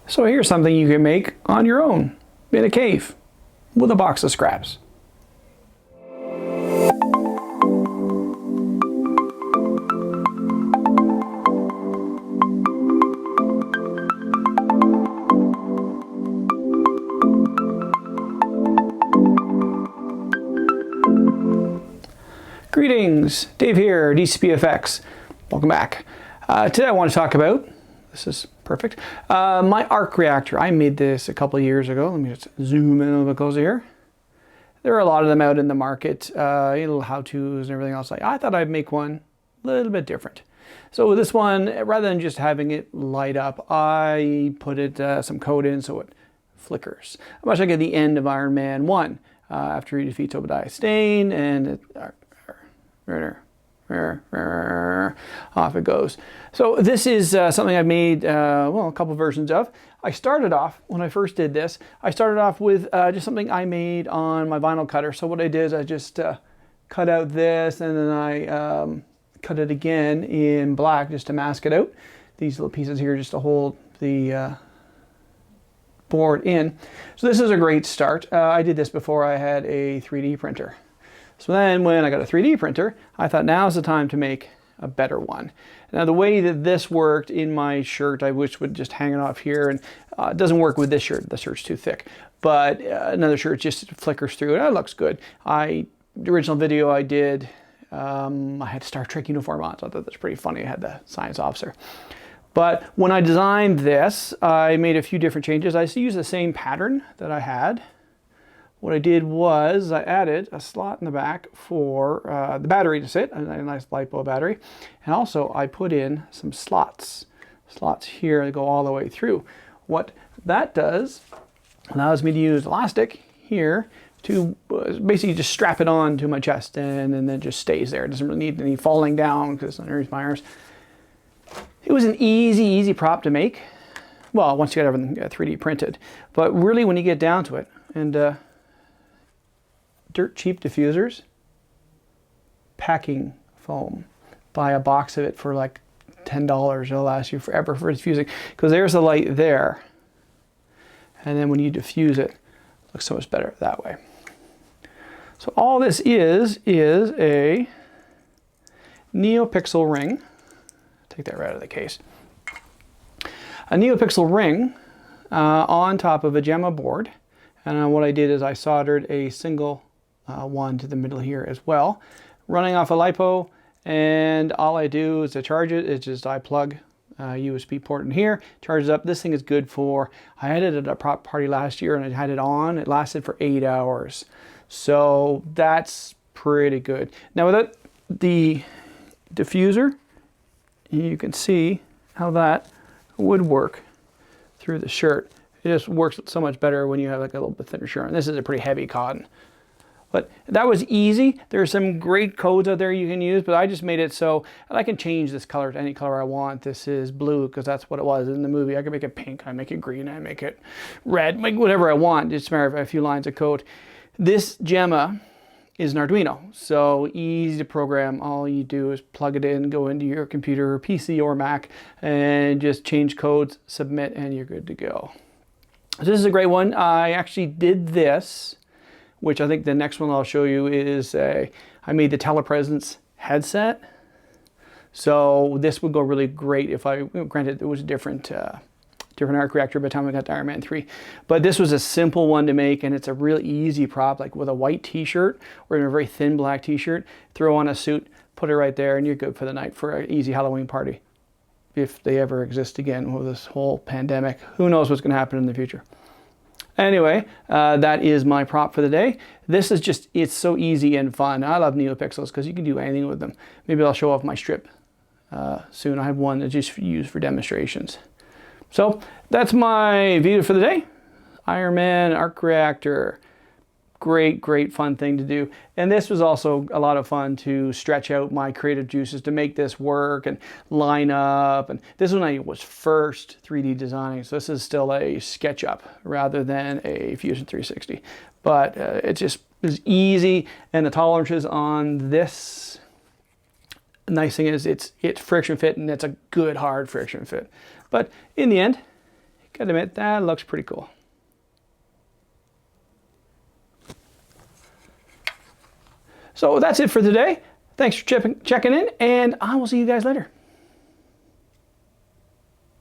So here's something you can make on your own in a cave with a box of scraps. Greetings, Dave here, DCPFX. Welcome back. Today I want to talk about, this is perfect, my Arc Reactor. I made this a couple of years ago. Let me just zoom in a little bit closer here. There are a lot of them out in the market, little how-tos and everything else. I thought I'd make one a little bit different. So with this one, rather than just having it light up, I put some code in so it flickers. Much like at the end of Iron Man 1, after he defeats Obadiah Stane, and off it goes. So this is something I've made, well, a couple versions of. I started off, when I first did this, I started off with just something I made on my vinyl cutter. So what I did is I just cut out this, and then I cut it again in black just to mask it out. These little pieces here just to hold the board in. So this is a great start. I did this before I had a 3D printer. So then when I got a 3D printer, I thought now's the time to make a better one. Now the way that this worked in my shirt, I wish would just hang it off here, and it doesn't work with this shirt. The shirt's too thick. But another shirt just flickers through, and it looks good. The original video I did, I had a Star Trek uniform on, so I thought that's pretty funny. I had the science officer. But when I designed this, I made a few different changes. I used the same pattern that I had. What I did was I added a slot in the back for the battery to sit, a nice LiPo battery. And also I put in some slots here that go all the way through. What that does allows me to use elastic here to basically just strap it on to my chest, and then it just stays there. It doesn't really need any falling down because it's underneath my arms. It was an easy prop to make. Well, once you get everything 3D printed. But really when you get down to it, and dirt cheap diffusers, packing foam. Buy a box of it for like $10. It'll last you forever for diffusing, because there's the light there. And then when you diffuse it, it looks so much better that way. So all this is a NeoPixel ring. Take that right out of the case. A NeoPixel ring on top of a Gemma board. And what I did is I soldered a single one to the middle here as well, running off a LiPo, and all I do is to charge it. It's just I plug a USB port in here, charges up. This thing is good for, I had it at a prop party last year and I had it on. It lasted for 8 hours. So that's pretty good. Now without the diffuser, you can see how that would work through the shirt. It just works so much better when you have like a little bit thinner shirt. And this is a pretty heavy cotton. But that was easy. There are some great codes out there you can use, but I just made it so I can change this color to any color I want. This is blue because that's what it was in the movie. I can make it pink, I make it green, I make it red, make whatever I want. Just a matter of a few lines of code. This Gemma is an Arduino, so easy to program. All you do is plug it in, go into your computer, PC or Mac, and just change codes, submit, and you're good to go. So this is a great one. I actually did this, which I think the next one I'll show you is I made the telepresence headset. So this would go really great if granted it was a different Arc Reactor by the time we got to Iron Man 3. But this was a simple one to make, and it's a real easy prop, like with a white t-shirt or in a very thin black t-shirt, throw on a suit, put it right there, and you're good for the night for an easy Halloween party. If they ever exist again with this whole pandemic. Who knows what's gonna happen in the future. Anyway, that is my prop for the day. This is just, it's so easy and fun. I love NeoPixels because you can do anything with them. Maybe I'll show off my strip soon. I have one that's just used for demonstrations. So that's my video for the day. Iron Man Arc Reactor. Great fun thing to do. And this was also a lot of fun to stretch out my creative juices to make this work and line up. And this is when I was first 3D designing, so this is still a SketchUp rather than a Fusion 360. But it just is easy, and the tolerances on this, nice thing is it's friction fit, and it's a good hard friction fit. But in the end, Gotta admit, that looks pretty cool. So that's it for today. Thanks for checking in, and I will see you guys later.